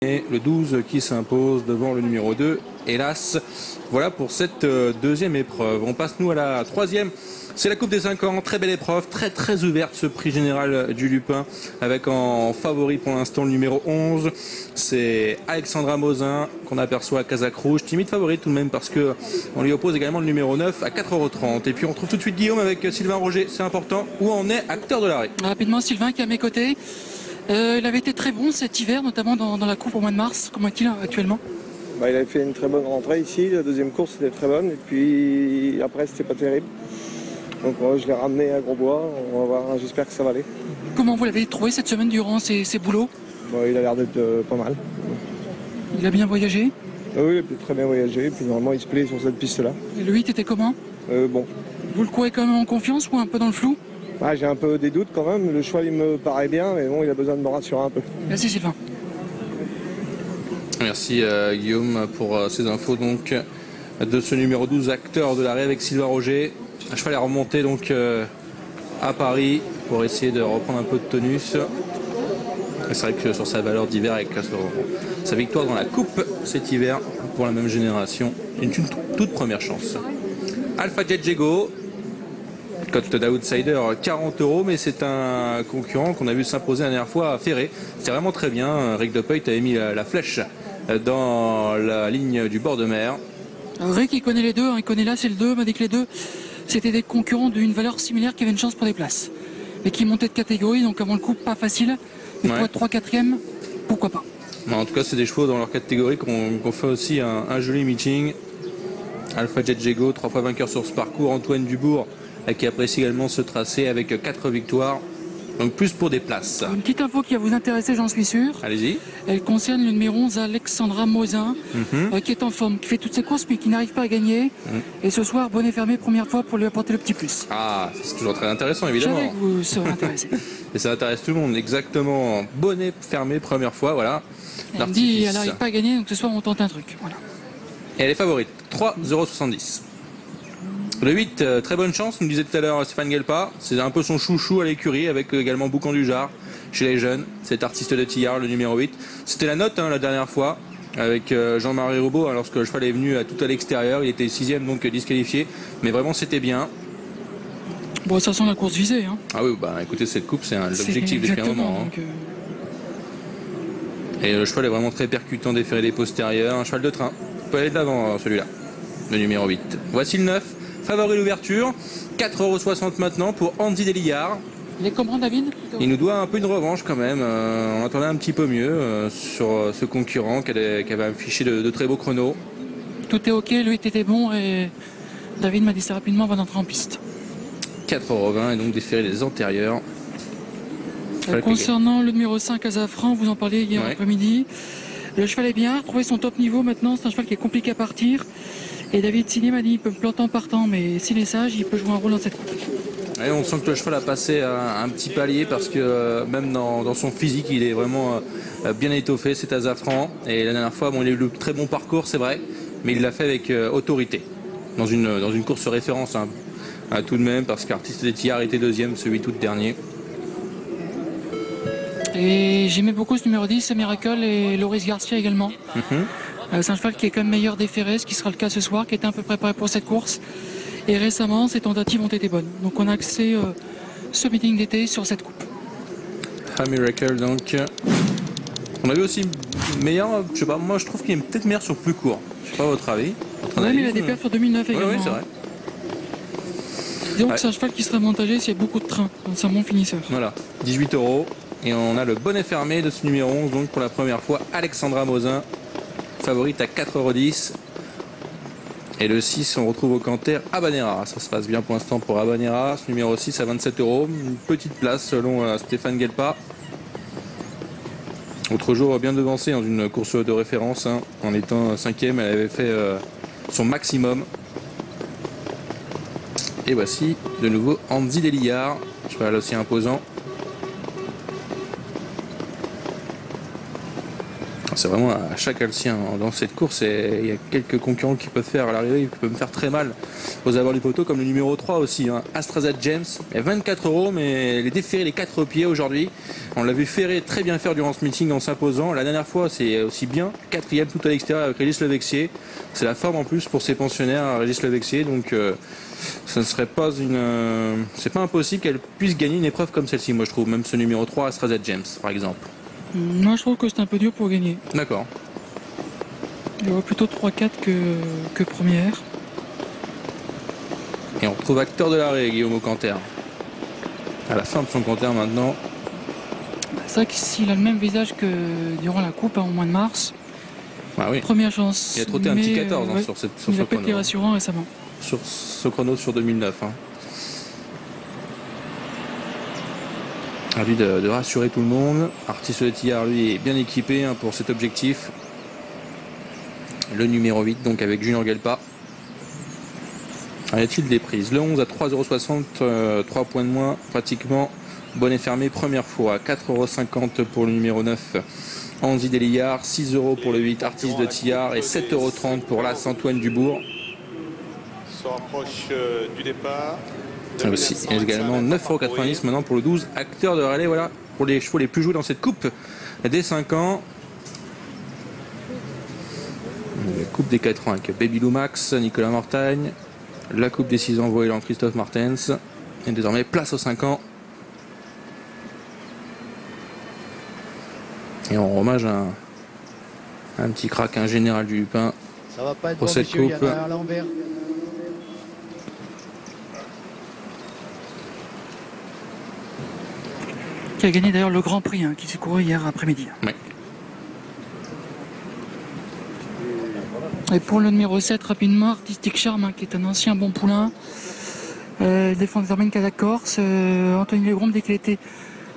Et le 12 qui s'impose devant le numéro 2. Hélas, voilà pour cette deuxième épreuve. On passe nous à la troisième. C'est la Coupe des 5 ans, très belle épreuve, très ouverte ce prix général du Lupin, avec en favori pour l'instant le numéro 11, c'est Alexandra Mosin qu'on aperçoit à Casac Rouge, timide favori tout de même parce qu'on lui oppose également le numéro 9 à 4,30 €. Et puis on retrouve tout de suite Guillaume avec Sylvain Roger, c'est important, où en est acteur de l'arrêt. Rapidement Sylvain qui est à mes côtés, il avait été très bon cet hiver, notamment dans la Coupe au mois de mars, comment est-il actuellement? Il avait fait une très bonne rentrée ici, la deuxième course était très bonne, et puis après c'était pas terrible. Donc je l'ai ramené à Grosbois, on va voir, j'espère que ça va aller. Comment vous l'avez trouvé cette semaine durant ses boulots? Il a l'air d'être pas mal. Il a bien voyagé? Oui, il a très bien voyagé, et puis normalement il se plaît sur cette piste-là. Et le 8 était comment? Bon. Vous le courez quand même en confiance ou un peu dans le flou? J'ai un peu des doutes quand même, le cheval il me paraît bien, mais bon, il a besoin de me rassurer un peu. Merci Sylvain. Merci Guillaume pour ces infos donc de ce numéro 12 acteur de l'arrêt avec Sylvain Roger. Un cheval est remonté donc à Paris pour essayer de reprendre un peu de tonus. C'est vrai que sur sa valeur d'hiver avec sa victoire dans la coupe cet hiver pour la même génération, une toute première chance. Alpha Jet Jego, cote d'outsider 40 €, mais c'est un concurrent qu'on a vu s'imposer la dernière fois à Ferré. C'était vraiment très bien. Rick Depeut avait mis la flèche dans la ligne du bord de mer. Rick il connaît les deux, il connaît là c'est le 2, m'a dit que les deux c'était des concurrents d'une valeur similaire qui avaient une chance pour des places. Mais qui montaient de catégorie, donc avant le coup pas facile. Mais pour être 3-4e, pourquoi pas. En tout cas c'est des chevaux dans leur catégorie qu'on fait aussi un joli meeting. Alpha Jet Jego, 3 fois vainqueur sur ce parcours. Antoine Dubourg qui apprécie également ce tracé avec 4 victoires. Donc plus pour des places. Une petite info qui va vous intéresser, j'en suis sûr. Allez-y. Elle concerne le numéro 11, Alexandra Mosin, qui est en forme, qui fait toutes ses courses mais qui n'arrive pas à gagner. Et ce soir, bonnet fermé, première fois pour lui apporter le petit plus. Ah, c'est toujours très intéressant évidemment. Je savais que vous serez intéressé. Et ça intéresse tout le monde, exactement. Bonnet fermé, première fois, voilà. Elle me dit, elle n'arrive pas à gagner, donc ce soir on tente un truc. Voilà. Et elle est favorite, 3,70 €. Le 8, très bonne chance, nous disait tout à l'heure Stéphane Guelpa. C'est un peu son chouchou à l'écurie, avec également Boucan du Jard chez les jeunes. Cet artiste de Tillard, le numéro 8. C'était la note la dernière fois, avec Jean-Marie Roubaud, lorsque le cheval est venu tout à l'extérieur. Il était 6e, donc disqualifié. Mais vraiment, c'était bien. Bon, ça sent la course visée. Hein. Ah oui, écoutez, cette coupe, c'est l'objectif depuis un moment. Donc, Et le cheval est vraiment très percutant, déféré des postérieurs. Un cheval de train. Il peut aller de l'avant, celui-là. Le numéro 8. Voici le 9. Favori l'ouverture, 4,60 € maintenant pour Andy Delillard. Il est comment David? Il nous doit un peu une revanche quand même. On attendait un petit peu mieux sur ce concurrent qui avait affiché de très beaux chronos. Tout est ok, lui était bon et David m'a dit ça rapidement avant d'entrer en piste. 4,20 € et donc déféré des antérieurs. Concernant le numéro 5 Azafran, vous en parliez hier après-midi. Le cheval est bien, retrouvé son top niveau maintenant, c'est un cheval qui est compliqué à partir. Et David Signé m'a dit il peut me planter en partant, mais s'il est sage, il peut jouer un rôle dans cette coupe. Et on sent que le cheval a passé un petit palier parce que même dans son physique, il est vraiment bien étoffé, c'est Azafran. Et la dernière fois, il a eu le très bon parcours, c'est vrai, mais il l'a fait avec autorité. Dans une course référence, tout de même, parce qu'Artiste des Tillards était 2e, celui tout dernier. Et j'aimais beaucoup ce numéro 10, c'est Miracle et Loris Garcia également. C'est un cheval qui est quand même meilleur déféré, ce qui sera le cas ce soir, qui était un peu préparé pour cette course. Et récemment, ses tentatives ont été bonnes. Donc on a axé ce meeting d'été sur cette coupe. Miracle donc. On a vu aussi meilleur, je sais pas, moi je trouve qu'il est peut-être meilleur sur plus court. Je sais pas votre avis. Oui, mais il a des perfs sur 2009 également. Oui, c'est vrai. Disons que c'est un cheval qui serait avantagé s'il y a beaucoup de trains. C'est un bon finisseur. Voilà, 18 €. Et on a le bonnet fermé de ce numéro 11, donc pour la première fois, Alexandra Mosin, favorite à 4,10 €. Et le 6, on retrouve au canter Habanera. Ça se passe bien pour l'instant pour Habanera. Ce numéro 6 à 27 €. Une petite place selon Stéphane Guelpa. Autre jour bien devancé dans une course de référence. En étant 5e, elle avait fait son maximum. Et voici de nouveau Andy Delillard. Cheval aussi imposant. C'est vraiment à chacun le sien dans cette course, et il y a quelques concurrents qui peuvent faire à l'arrivée, qui peuvent me faire très mal aux abords du poteau, comme le numéro 3 aussi, hein, Astrazad James. Il y a 24 €, mais les déférés les 4 pieds aujourd'hui. On l'a vu Ferré très bien faire durant ce meeting en s'imposant. La dernière fois, c'est aussi bien, 4e tout à l'extérieur avec Régis Levexier. C'est la forme en plus pour ses pensionnaires, Régis Levexier, donc ça ne serait pas c'est pas impossible qu'elle puisse gagner une épreuve comme celle-ci, moi je trouve, même ce numéro 3, Astrazad James par exemple. Moi je trouve que c'est un peu dur pour gagner. D'accord. Il y aura plutôt 3-4 que première. Et on retrouve acteur de l'arrêt, Guillaume Aucanter. À la fin de son compteur maintenant. C'est vrai que s'il a le même visage que durant la coupe au mois de mars, Ah oui. première chance. Il a trotté un petit 14 hein, sur ce il a pas été chrono. rassurant récemment. Sur ce chrono sur 2009. Hein. À lui de rassurer tout le monde. Artiste de Tillard, lui, est bien équipé hein, pour cet objectif. Le numéro 8, donc avec Junior Gelpa. Y a-t-il des prises? Le 11 à 3,60 €, 3 points de moins, pratiquement. Bonnet fermé, première fois. 4,50 € pour le numéro 9, Andy Delillard. 6 € pour le 8, Artiste de Tillard. Et 7,30 € pour l'As Antoine Dubourg. Se rapproche du départ. Et aussi également 9,90 € maintenant pour le 12, acteur de relais, voilà, pour les chevaux les plus joués dans cette coupe des 5 ans. La coupe des 4 ans avec Baby Lou Max, Nicolas Mortagne. La coupe des 6 ans, Voéland Christophe Martens. Et désormais, place aux 5 ans. Et on hommage à un petit crack, un général du Lupin. Ça va pas être pour bon, cette monsieur, coupe. il y en a à l'envers. Qui a gagné d'ailleurs le Grand Prix, hein, qui s'est couru hier après-midi. Oui. Et pour le numéro 7, rapidement, Artistic Charme, hein, qui est un ancien bon poulain. Défend désormais une Kazakh Corse. Anthony Legrom dit qu'il était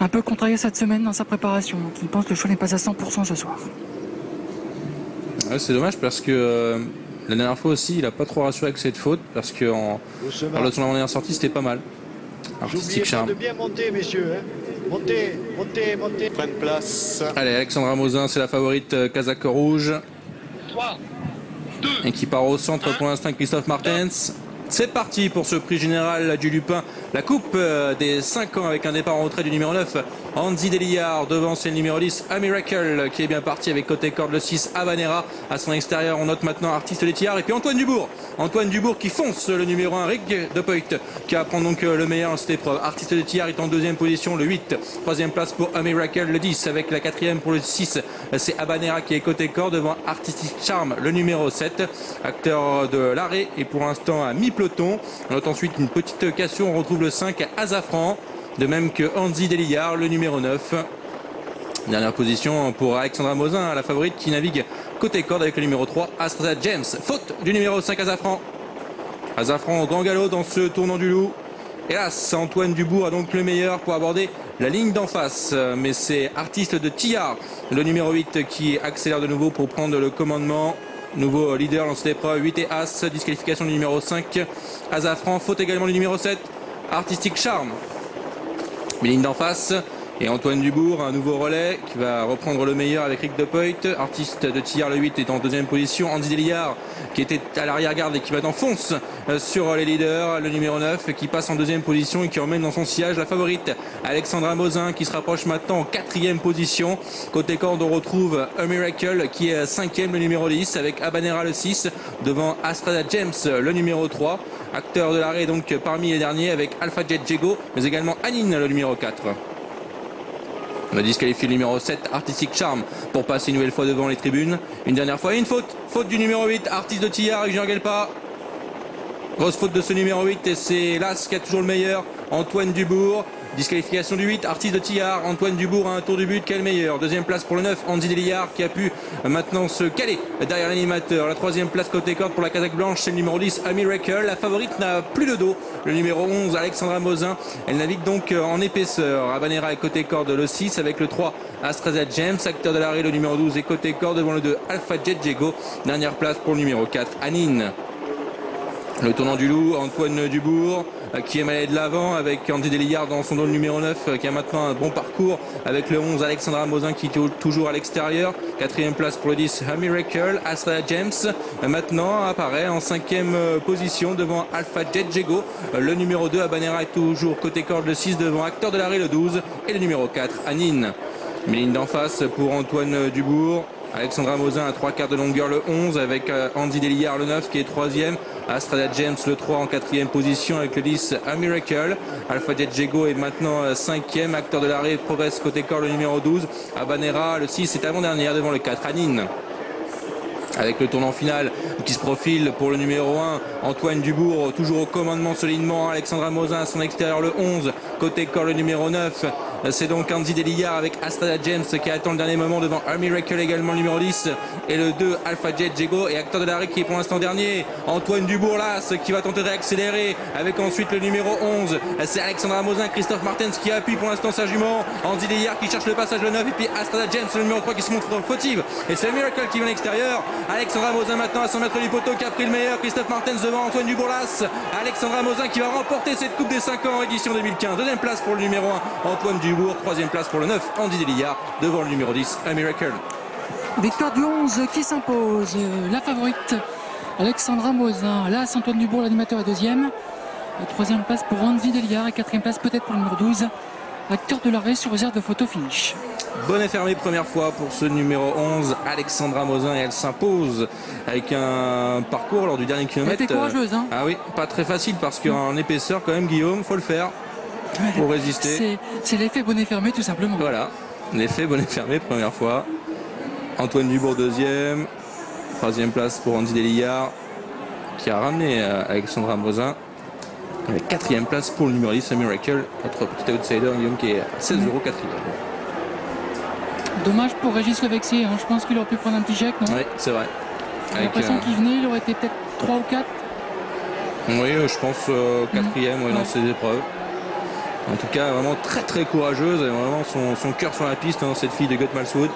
un peu contrarié cette semaine dans sa préparation. Donc il pense que le choix n'est pas à 100% ce soir. Ouais, c'est dommage parce que la dernière fois aussi, il n'a pas trop rassuré avec cette faute. Parce que lors de son dernière sortie, c'était pas mal. Artistic N'oubliez pas Charme. de bien monter, messieurs. Hein. Montez, montez, montez. Prenne place. Allez, Alexandra Mosin, c'est la favorite Kazakh rouge. 3, 2, Et qui part au centre pour l'instant, Christophe Martens. C'est parti pour ce prix général du Lupin. La coupe des 5 ans avec un départ en retrait du numéro 9, Andy Delillard. Devant, c'est le numéro 10, A Miracle, qui est bien parti avec côté corde le 6, Habanera. À son extérieur, on note maintenant Artiste des Tillards. Et puis Antoine Dubourg. Antoine Dubourg qui fonce le numéro 1, Rick de Poit, qui va prendre donc le meilleur dans cette épreuve. Artiste des Tillards est en deuxième position, le 8. Troisième place pour A Miracle, le 10. Avec la quatrième pour le 6, c'est Habanera qui est côté corde. Devant Artistic Charm, le numéro 7. Acteur de l'arrêt et pour l'instant à mi-peloton. On note ensuite une petite cassure. On retrouve le 5, Azafran. De même que Andy Delillard, le numéro 9. Dernière position pour Alexandra Mosin, la favorite qui navigue côté corde avec le numéro 3, Astrazad James. Faute du numéro 5, Azafran. Azafran au grand galop dans ce tournant du loup. Hélas, Antoine Dubourg a donc le meilleur pour aborder la ligne d'en face. Mais c'est Artiste de Tillard, le numéro 8, qui accélère de nouveau pour prendre le commandement. Nouveau leader dans cette épreuve, 8 et As, disqualification du numéro 5, Azafran, faute également du numéro 7, Artistic Charme. Ligne d'en face, et Antoine Dubourg, un nouveau relais qui va reprendre le meilleur avec Rick de Poit. Artiste de Tillard, le 8, est en deuxième position. Andy Delillard, qui était à l'arrière-garde et qui va en fonce sur les leaders. Le numéro 9, qui passe en deuxième position et qui emmène dans son sillage la favorite, Alexandra Mosin, qui se rapproche maintenant en quatrième position. Côté corde, on retrouve A Miracle, qui est cinquième, le numéro 10, avec Habanera, le 6, devant Astrazad James, le numéro 3. Acteur de l'arrêt, donc, parmi les derniers, avec Alpha Jet Jego, mais également Anine, le numéro 4. On a disqualifié le numéro 7, Artistic Charm, pour passer une nouvelle fois devant les tribunes. Une dernière fois, et une faute. Faute du numéro 8, Artiste de Tillard avec Jean Gelpa. Grosse faute de ce numéro 8, et c'est l'As qui a toujours le meilleur, Antoine Dubourg. Disqualification du 8, Artiste de Tillard. Antoine Dubourg a un tour du but, quel meilleur. Deuxième place pour le 9, Andy Delillard, qui a pu maintenant se caler derrière l'animateur. La troisième place côté corde pour la Kazakh blanche, c'est le numéro 10, A Miracle. La favorite n'a plus de dos. Le numéro 11, Alexandra Mosin. Elle navigue donc en épaisseur. Habanera est côté corde le 6, avec le 3, Astrazad James. Acteur de l'arrêt, le numéro 12 est côté corde devant le 2, Alpha Jet Jego. Dernière place pour le numéro 4, Anine. Le tournant du loup, Antoine Dubourg qui est mêlé de l'avant avec Andy Delillard dans son dos numéro 9 qui a maintenant un bon parcours avec le 11 Alexandra Mosin qui est toujours à l'extérieur. 4e place pour le 10 A Miracle. Astra James maintenant apparaît en 5e position devant Alpha Jet Jego. Le numéro 2 Habanera est toujours côté corde, le 6 devant Acteur de l'arrêt le 12 et le numéro 4 Anine. Ligne d'en face pour Antoine Dubourg. Alexandra Mosin à 3/4 de longueur le 11 avec Andy Delillard le 9 qui est 3e. Astrada James le 3 en 4e position avec le 10 A Miracle. Alpha Jet Jego est maintenant 5e. Acteur de l'arrêt progresse côté corps le numéro 12. Habanera le 6 est avant-dernière devant le 4 Anine. Avec le tournant final qui se profile pour le numéro 1, Antoine Dubourg, toujours au commandement solidement. Alexandra Mosin à son extérieur le 11, côté corps le numéro 9. C'est donc Andy Delillard avec Astrada James qui attend le dernier moment devant A Miracle également le numéro 10 et le 2 Alpha Jet Jego et Acteur de l'arrêt qui est pour l'instant dernier. Antoine Dubourg là, qui va tenter d'accélérer avec ensuite le numéro 11. C'est Alexandra Mosin, Christophe Martens qui appuie pour l'instant sa jument. Andy Delillard qui cherche le passage le 9 et puis Astrada James le numéro 3 qui se montre fautive. Et c'est A Miracle qui vient à l'extérieur. Alexandra Mosin maintenant à 100 mètres du poteau qui a pris le meilleur. Christophe Martens devant Antoine Dubourg-Las. Alexandra Mosin qui va remporter cette Coupe des 5 ans édition 2015. 2e place pour le numéro 1 Antoine Dubourg. 3e place pour le 9 Andy Delillard devant le numéro 10 A Miracle. Victoire du 11 qui s'impose. La favorite Alexandra Mosin. Là, Antoine Dubourg, l'animateur, est 2e. 3e place pour Andy Delillard et 4e place peut-être pour le numéro 12. Acteur de l'arrêt sur réserve de photo finish. Bonnet fermé première fois pour ce numéro 11 Alexandra Mosin et elle s'impose avec un parcours lors du dernier kilomètre. Elle était courageuse, hein. Ah oui, pas très facile parce qu'en épaisseur quand même Guillaume, faut le faire pour résister. C'est l'effet bonnet fermé tout simplement. Voilà, l'effet bonnet fermé première fois. Antoine Dubourg 2e, 3e place pour Andy Delillard qui a ramené Alexandra Mosin. 4e place pour le numéro 10 A Miracle, notre petit outsider Guillaume qui est à 16 € 4e. Dommage pour Régis Levexier, hein. Je pense qu'il aurait pu prendre un petit chèque, non? Oui, c'est vrai. J'ai l'impression qu'il venait, il aurait été peut-être 3 ou 4. Oui, je pense 4e dans ces épreuves. En tout cas, vraiment très très courageuse, elle a vraiment son cœur sur la piste, hein, cette fille de Gut-Malswood.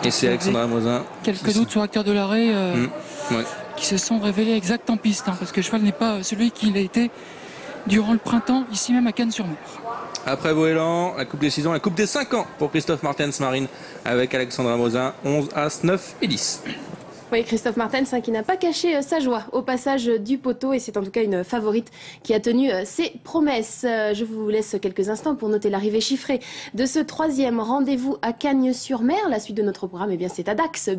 Et c'est Alexandra Mosin. Quelques doutes sur Acteur de l'arrêt Ouais. qui se sont révélés exacts en piste, hein, parce que le cheval n'est pas celui qu'il a été durant le printemps, ici même à Cannes-sur-Mer. Après Boélan, la Coupe des 6 ans, la Coupe des 5 ans pour Christophe Martens Marine avec Alexandra Mosin, 11, As, 9 et 10. Oui, Christophe Martens qui n'a pas caché sa joie au passage du poteau et c'est en tout cas une favorite qui a tenu ses promesses. Je vous laisse quelques instants pour noter l'arrivée chiffrée de ce 3e rendez-vous à Cagnes-sur-Mer. La suite de notre programme, eh bien, c'est à Dax.